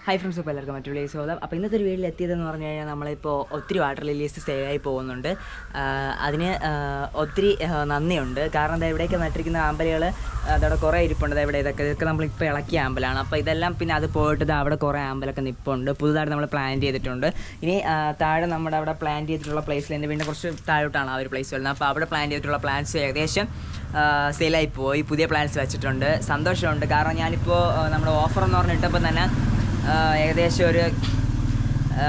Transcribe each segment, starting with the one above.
Hi friends, ഇപ്പോൾ എല്ലാവർക്കും മറ്റു വീഡിയോസ് സ്വാഗതം. അപ്പോൾ ഇന്നത്തെ ഒരു വീഡിയോയിൽ എത്തിയതെന്ന് പറഞ്ഞു കഴിഞ്ഞാൽ നമ്മളിപ്പോൾ ഒത്തിരി വാട്ടർ ലില്ലീസ് സെയിലായി പോകുന്നുണ്ട്. അതിന് ഒത്തിരി നന്ദിയുണ്ട്. കാരണം എന്താ, ഇവിടെയൊക്കെ നട്ടിരിക്കുന്ന ആമ്പലുകൾ അതവിടെ കുറേ ഇരിപ്പുണ്ട്. ഇതൊക്കെ നമ്മളിപ്പോൾ ഇളക്കിയ ആമ്പലാണ്. അപ്പോൾ ഇതെല്ലാം പിന്നെ അത് പോയിട്ട് അവിടെ കുറേ ആമ്പലൊക്കെ നിൽപ്പുണ്ട്. പുതുതായിട്ട് നമ്മൾ പ്ലാന്റ് ചെയ്തിട്ടുണ്ട്. ഇനി താഴെ നമ്മുടെ അവിടെ പ്ലാന്റ് ചെയ്തിട്ടുള്ള പ്ലേസിൽ എൻ്റെ വീണ്ടും കുറച്ച് താഴോട്ടാണ് ആ ഒരു പ്ലേസ് വരുന്നത്. അപ്പോൾ അവിടെ പ്ലാന്റ് ചെയ്തിട്ടുള്ള പ്ലാന്റ്സ് ഏകദേശം സെയിലായി പോയി. പുതിയ പ്ലാന്റ്സ് വെച്ചിട്ടുണ്ട്. സന്തോഷമുണ്ട്. കാരണം ഞാനിപ്പോൾ നമ്മുടെ ഓഫർ എന്ന് പറഞ്ഞിട്ടപ്പോൾ തന്നെ ഏകദേശം ഒരു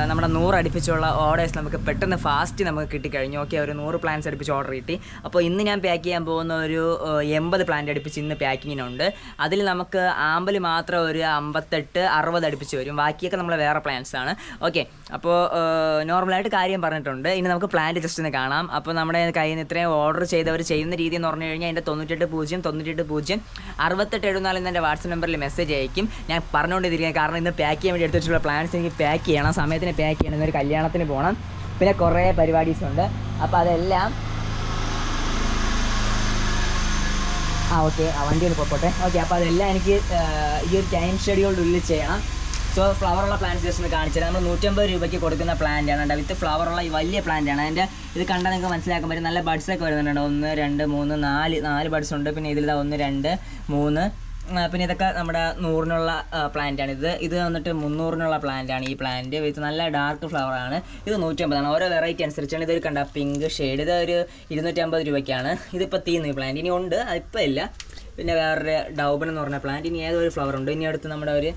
നമ്മുടെ 100 അടുപ്പിച്ചുള്ള ഓർഡേഴ്സ് നമുക്ക് പെട്ടെന്ന് ഫാസ്റ്റ് നമുക്ക് കിട്ടിക്കഴിഞ്ഞു. ഓക്കെ, ഒരു 100 പ്ലാന്റ്സ് അടുപ്പിച്ച് ഓർഡർ കിട്ടി. അപ്പോൾ ഇന്ന് ഞാൻ പാക്ക് ചെയ്യാൻ പോകുന്ന ഒരു 80 പ്ലാന്റ് അടുപ്പിച്ച് ഇന്ന് പാക്കിങ്ങിനുണ്ട്. അതിൽ നമുക്ക് ആമ്പൽ മാത്രം ഒരു 58-60 അടുപ്പിച്ച് വരും. ബാക്കിയൊക്കെ നമ്മൾ വേറെ പ്ലാന്റ്സ് ആണ്. ഓക്കെ, അപ്പോൾ നോർമലായിട്ട് കാര്യം പറഞ്ഞിട്ടുണ്ട്. ഇനി നമുക്ക് പ്ലാന്റ് ജസ്റ്റ് ഒന്ന് കാണാം. അപ്പോൾ നമ്മുടെ കയ്യിൽ നിന്ന് ഇത്രയും ഓർഡർ ചെയ്തവർ ചെയ്യുന്ന രീതി എന്ന് പറഞ്ഞു കഴിഞ്ഞാൽ എൻ്റെ 980998706874 എന്ന എൻ്റെ വാട്സപ്പ് നമ്പറിൽ മെസ്സേജ് അയക്കും. ഞാൻ പറഞ്ഞുകൊണ്ടിരിക്കുന്നത് കാരണം ഇന്ന് പാക്ക് ചെയ്യാൻ വേണ്ടി എടുത്ത് വെച്ചിട്ടുള്ള പ്ലാന്റ്സ് എനിക്ക് പാക്ക് ചെയ്യണം. സമയത്തിന് പാക്ക് ചെയ്യണം. ഒരു കല്യാണത്തിന് പോകണം. പിന്നെ കുറേ പരിപാടീസ് ഉണ്ട്. അപ്പോൾ അതെല്ലാം ഓക്കെ, വണ്ടി ഒന്ന് പോട്ടെ. ഓക്കെ, അപ്പോൾ അതെല്ലാം എനിക്ക് ഈ ഒരു ടൈം ഷെഡ്യൂളിൻ്റെ ഉള്ളിൽ ചെയ്യണം. സോ ഫ്ലവറുള്ള പ്ലാന്റ്സ് ജസ്റ്റ് ഒന്ന് കാണിച്ചത് നമ്മൾ 150 രൂപയ്ക്ക് കൊടുക്കുന്ന പ്ലാന്റാണ് കേട്ടോ. വിത്ത് ഫ്ലവറുള്ള ഈ വലിയ പ്ലാന്റാണ്. അതിൻ്റെ ഇത് കണ്ടാൽ നിങ്ങൾക്ക് മനസ്സിലാക്കാൻ പറ്റും. നല്ല ബഡ്സൊക്കെ വരുന്നുണ്ട്. 1 2 3 4 ബഡ്സ് ഉണ്ട്. പിന്നെ ഇതിൽ 1 2 3 പിന്നെ ഇതൊക്കെ നമ്മുടെ 100-നുള്ള പ്ലാന്റാണ്. ഇത് വന്നിട്ട് 300-നുള്ള പ്ലാന്റാണ്. ഈ പ്ലാന്റ് വിത്ത് നല്ല ഡാർക്ക് ഫ്ലവറാണ്. ഇത് 150 ഓരോ വെറൈറ്റി അനുസരിച്ചാണ്. ഇതൊരു കണ്ട പിങ്ക് ഷെയ്ഡ്. ഇത് ഒരു 250 രൂപയ്ക്കാണ്. ഇതിപ്പോൾ തീർന്നു ഈ പ്ലാന്റ്. ഇനി ഉണ്ട്, അതിപ്പോൾ ഇല്ല. പിന്നെ വേറൊരു ഡൗബൻ എന്ന് പറഞ്ഞ പ്ലാന്റ്. ഇനി ഏതൊരു ഫ്ലവർ ഉണ്ട്. ഇനി അടുത്ത് നമ്മുടെ ഒരു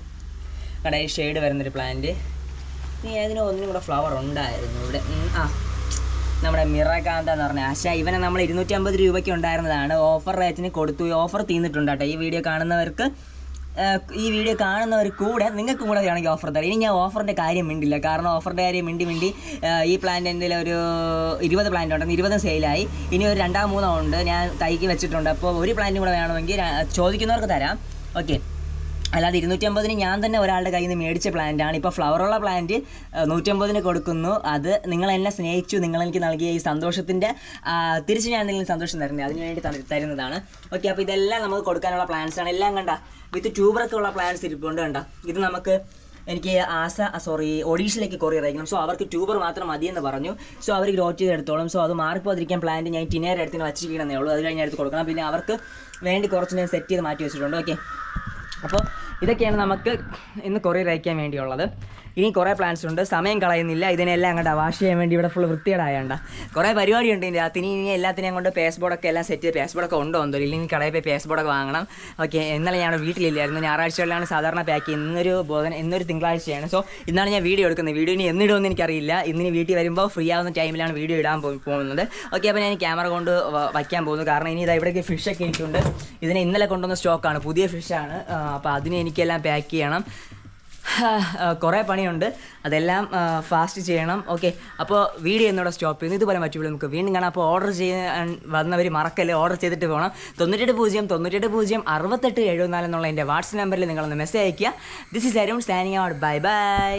കടയിൽ ഷെയ്ഡ് വരുന്നൊരു പ്ലാന്റ്. ഇനി ഏതിനും ഒന്നിനും കൂടെ ഫ്ലവർ ഉണ്ടായിരുന്നു ഇവിടെ. നമ്മുടെ മിറകാന്ത എന്ന് പറഞ്ഞ ആശ. ഇവനെ നമ്മൾ 250 രൂപയ്ക്ക് ഉണ്ടായിരുന്നതാണ്. ഓഫർ റേറ്റിന് കൊടുത്തു. ഓഫർ തീർന്നിട്ടുണ്ട് കേട്ടോ. ഈ വീഡിയോ കാണുന്നവർ കൂടെ നിങ്ങൾക്കും കൂടെ വേണമെങ്കിൽ ഓഫർ തരാം. ഇനി ഞാൻ ഓഫറിൻ്റെ കാര്യം മിണ്ടില്ല. കാരണം ഓഫറിൻ്റെ കാര്യം മിണ്ടി ഈ പ്ലാന്റ് എന്തെങ്കിലും ഒരു 20 പ്ലാന്റ് ഉണ്ടെങ്കിൽ 20 സെയിലായി. ഇനി ഒരു 2-3 ഉണ്ട് ഞാൻ കൈക്ക് വെച്ചിട്ടുണ്ട്. അപ്പോൾ ഒരു പ്ലാന്റും കൂടെ വേണമെങ്കിൽ ചോദിക്കുന്നവർക്ക് തരാം. ഓക്കെ, അല്ലാതെ 250-ന് ഞാൻ തന്നെ ഒരാളുടെ കയ്യിൽ നിന്ന് മേടിച്ച പ്ലാന്റാണ്. ഇപ്പോൾ ഫ്ലവറുള്ള പ്ലാന്റ് 150-ന് കൊടുക്കുന്നു. അത് നിങ്ങൾ എന്നെ സ്നേഹിച്ചു, നിങ്ങളെനിക്ക് നൽകിയ ഈ സന്തോഷത്തിൻ്റെ തിരിച്ച് ഞാൻ എന്തെങ്കിലും സന്തോഷം തരുന്നത് അതിന് വേണ്ടി തരുന്നതാണ്. ഓക്കെ, അപ്പോൾ ഇതെല്ലാം നമുക്ക് കൊടുക്കാനുള്ള പ്ലാന്റ്സാണ്. എല്ലാം കണ്ട വിത്ത് ട്യൂബറൊക്കെ ഉള്ള പ്ലാന്റ്സ് ഇരിപ്പുണ്ട്. കണ്ട ഇത് നമുക്ക് എനിക്ക് ഒഡീഷയിലേക്ക് കൊറിയർ അയക്കണം. സോ അവർക്ക് ട്യൂബർ മാത്രം മതിയെന്ന് പറഞ്ഞു. സോ അവർ ഗ്രോത്ത് ചെയ്തെടുത്തോളും. സോ അത് മാറിപ്പോതിരിക്കാൻ പ്ലാന്റ് ഞാൻ ടിനേരെ അടുത്തിന് വച്ചിരിക്കണമെന്നേ ഉള്ളൂ. അത് കഴിഞ്ഞ് എടുത്ത് കൊടുക്കണം. പിന്നെ അവർക്ക് വേണ്ടി കുറച്ച് ഞാൻ സെറ്റ് ചെയ്ത് മാറ്റി വെച്ചിട്ടുണ്ട്. ഓക്കെ, അപ്പോൾ ഇതൊക്കെയാണ് നമുക്ക് ഇന്ന് കൊറിയർ അയക്കാൻ വേണ്ടിയുള്ളത്. ഇനി കുറേ പ്ലാൻസ് ഉണ്ട്. സമയം കളയുന്നില്ല. ഇതിനെല്ലാം അങ്ങോട്ട് വാഷ് ചെയ്യാൻ വേണ്ടി ഇവിടെ ഫുൾ വൃത്തികേടായണ്ട. കുറേ പരിപാടിയുണ്ട് ഇതിൻ്റെ അകത്ത്. ഇനി എല്ലാത്തിനെയും കൊണ്ട് പേസ് ബോർഡൊക്കെ എല്ലാം സെറ്റ് ചെയ്ത്, പേസ് ബോർഡൊക്കെ ഉണ്ടോ എന്തോ ഇല്ലെങ്കിൽ കടയിൽ പോയി പേസ് ബോർഡൊക്കെ വാങ്ങണം. ഓക്കെ, ഇന്നലെ ഞാൻ വീട്ടിലില്ലായിരുന്നു. ഞായറാഴ്ചകളിലാണ് സാധാരണ പാക്ക് ചെയ്യുന്നത്. ഇന്നൊരു തിങ്കളാഴ്ചയാണ്. സോ ഇന്നാണ് ഞാൻ വീഡിയോ എടുക്കുന്നത്. വീഡിയോ ഇനി എന്നിടുമെന്ന് എനിക്കറിയില്ല. ഇന്നിനി വീട്ടിൽ വരുമ്പോൾ ഫ്രീ ആവുന്ന ടൈമിലാണ് വീഡിയോ ഇടാൻ പോകുന്നത്. ഓക്കെ, അപ്പോൾ ഞാൻ ക്യാമറ കൊണ്ട് വയ്ക്കാൻ പോകുന്നു. കാരണം ഇനി ഇവിടേക്ക് ഫിഷൊക്കെ ഇട്ടുണ്ട്. ഇതിനെ ഇന്നലെ കൊണ്ടുവന്ന സ്റ്റോക്കാണ്, പുതിയ ഫിഷാണ്. അപ്പോൾ അതിന് എനിക്കെല്ലാം പാക്ക് ചെയ്യണം. കുറേ പണിയുണ്ട്. അതെല്ലാം ഫാസ്റ്റ് ചെയ്യണം. ഓക്കെ, അപ്പോൾ വീഡിയോ എന്നോട് സ്റ്റോപ്പ് ചെയ്യുന്നു. ഇതുപോലെ മറ്റു വീഡിയോ നമുക്ക് വീണ്ടും കാണാം. അപ്പോൾ ഓർഡർ ചെയ്യാൻ വന്നവർ മറക്കല്ലേ, ഓർഡർ ചെയ്തിട്ട് പോകണം. 9800-9870-6874 എന്നുള്ള എൻ്റെ വാട്സപ്പ് നമ്പറിൽ നിങ്ങളൊന്ന് മെസ്സേജ് അയയ്ക്കുക. This is Arun signing out. Bye bye.